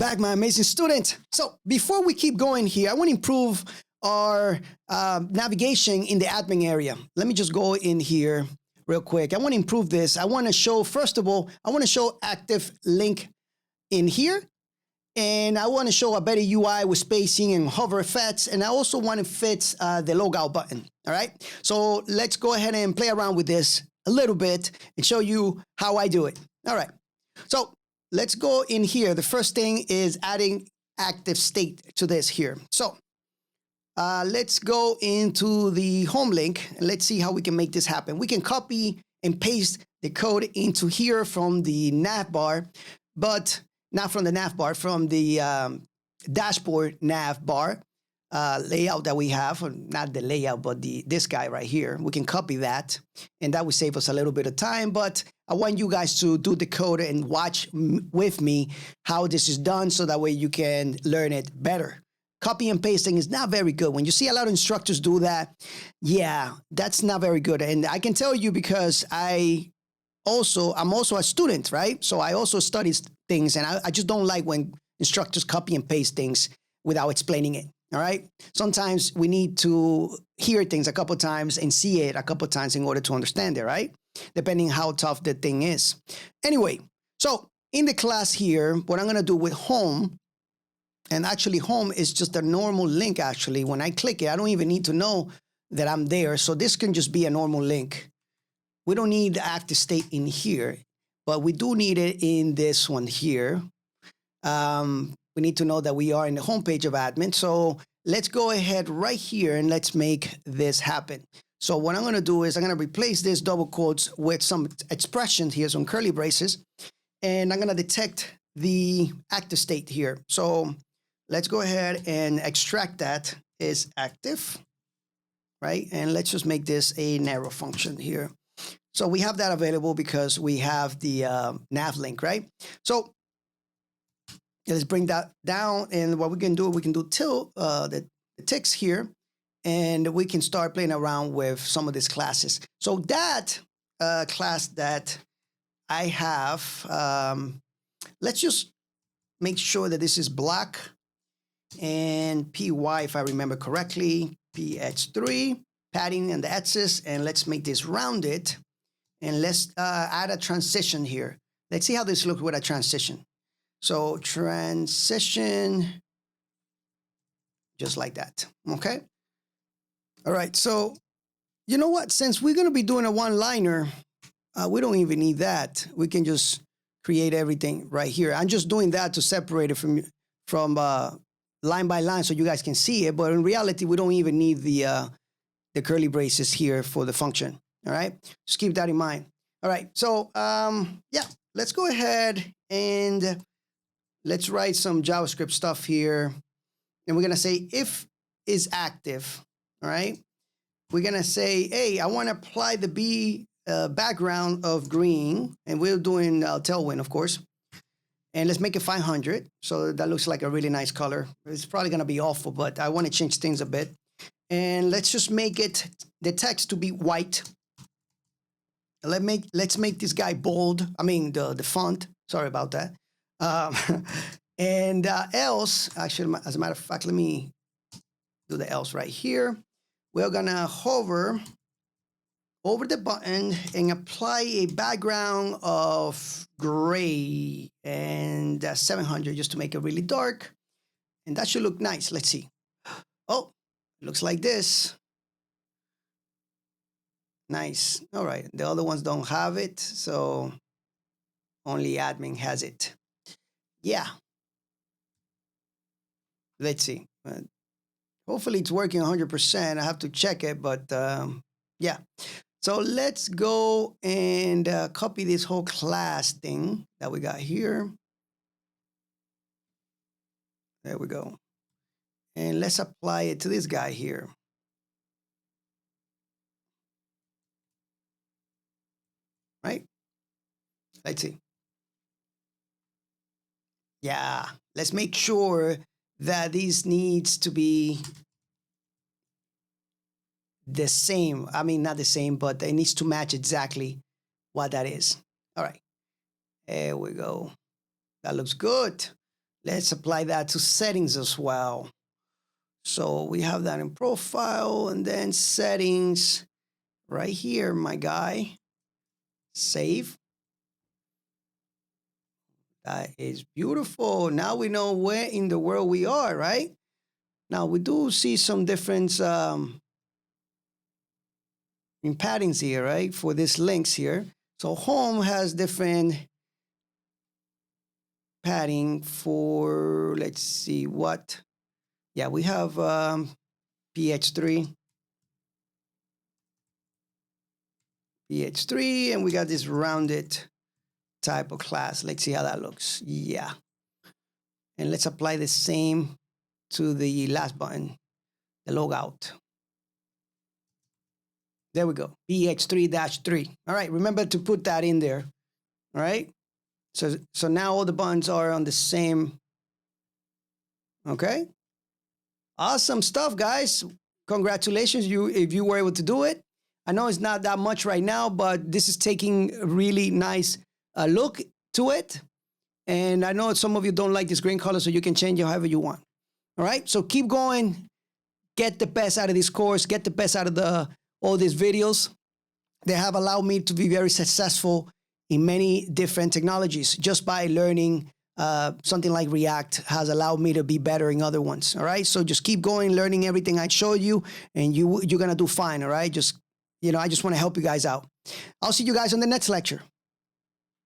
back, my amazing student. So before we keep going here, I want to improve our navigation in the admin area. Let me just go in here real quick. I want to improve this. I want to show, first of all, I want to show active link in here. And I want to show a better UI with spacing and hover effects. And I also want to fit the logout button. All right. So let's go ahead and play around with this a little bit and show you how I do it. All right. So let's go in here. The first thing is adding active state to this here. So let's go into the home link and let's see how we can make this happen. We can copy and paste the code into here from the nav bar, but not from the nav bar, from the dashboard nav bar layout that we have, or not the layout, but this guy right here. We can copy that, and that will save us a little bit of time. But I want you guys to do the code and watch with me how this is done, so that way you can learn it better. Copy and pasting is not very good. When you see a lot of instructors do that, yeah, that's not very good. And I can tell you because I'm also a student, right? So I also study things, and I just don't like when instructors copy and paste things without explaining it. All right. Sometimes we need to hear things a couple of times and see it a couple of times in order to understand it, right? Depending how tough the thing is. Anyway, so in the class here, what I'm going to do with home, and actually home is just a normal link. Actually, when I click it, I don't even need to know that I'm there. So this can just be a normal link. We don't need the active state in here, but we do need it in this one here. We need to know that we are in the homepage of admin. So let's go ahead right here and let's make this happen. So what I'm going to do is I'm going to replace this double quotes with some expressions here, some curly braces, and I'm going to detect the active state here. So let's go ahead and extract that as active, right? And let's just make this a narrow function here. So we have that available because we have the nav link, right? So let's bring that down, and what we can do till the ticks here, and we can start playing around with some of these classes. So that class that I have, let's just make sure that this is black and PY, if I remember correctly, PH3, padding and the axis, and let's make this rounded, and let's add a transition here. Let's see how this looks with a transition. So transition, just like that, okay? All right, so you know what? Since we're gonna be doing a one-liner, we don't even need that. We can just create everything right here. I'm just doing that to separate it from line by line so you guys can see it, but in reality, we don't even need the curly braces here for the function, all right? Just keep that in mind. All right, so yeah, let's go ahead and let's write some JavaScript stuff here. And we're going to say if is active, all right? We're going to say, hey, I want to apply the background of green. And we're doing Tailwind, of course. And let's make it 500. So that looks like a really nice color. It's probably going to be awful, but I want to change things a bit. And let's just make it, the text to be white. Let's make this guy bold. I mean, the font. Sorry about that. And else, actually, as a matter of fact, let me do the else right here. We're gonna hover over the button and apply a background of gray and 700 just to make it really dark. And that should look nice. Let's see. Oh, looks like this. Nice. All right. The other ones don't have it, so only admin has it. Yeah. Let's see. Hopefully it's working 100%. I have to check it, but yeah. So let's go and copy this whole class thing that we got here. There we go. And let's apply it to this guy here. Right? Let's see. Yeah, let's make sure that these needs to be the same. I mean, not the same, but it needs to match exactly what that is. All right, there we go. That looks good. Let's apply that to settings as well. So we have that in profile and then settings right here, my guy. Save. That is beautiful. Now we know where in the world we are, right? Now we do see some difference in patterns here, right? For these links here. So home has different padding for, let's see what. Yeah, we have PH3. PH3, and we got this rounded type of class. Let's see how that looks. Yeah. And let's apply the same to the last button, the logout. There we go, PH3-3. All right, remember to put that in there. All right. So now all the buttons are on the same. Okay. Awesome stuff, guys. Congratulations, if you were able to do it. I know it's not that much right now, but this is taking a really nice look to it. And I know some of you don't like this green color, so you can change it however you want. All right, so keep going. Get the best out of this course. Get the best out of all these videos. They have allowed me to be very successful in many different technologies just by learning. Something like React has allowed me to be better in other ones. All right, so just keep going, learning everything I showed you, and you're gonna do fine. All right, I just want to help you guys out. I'll see you guys on the next lecture.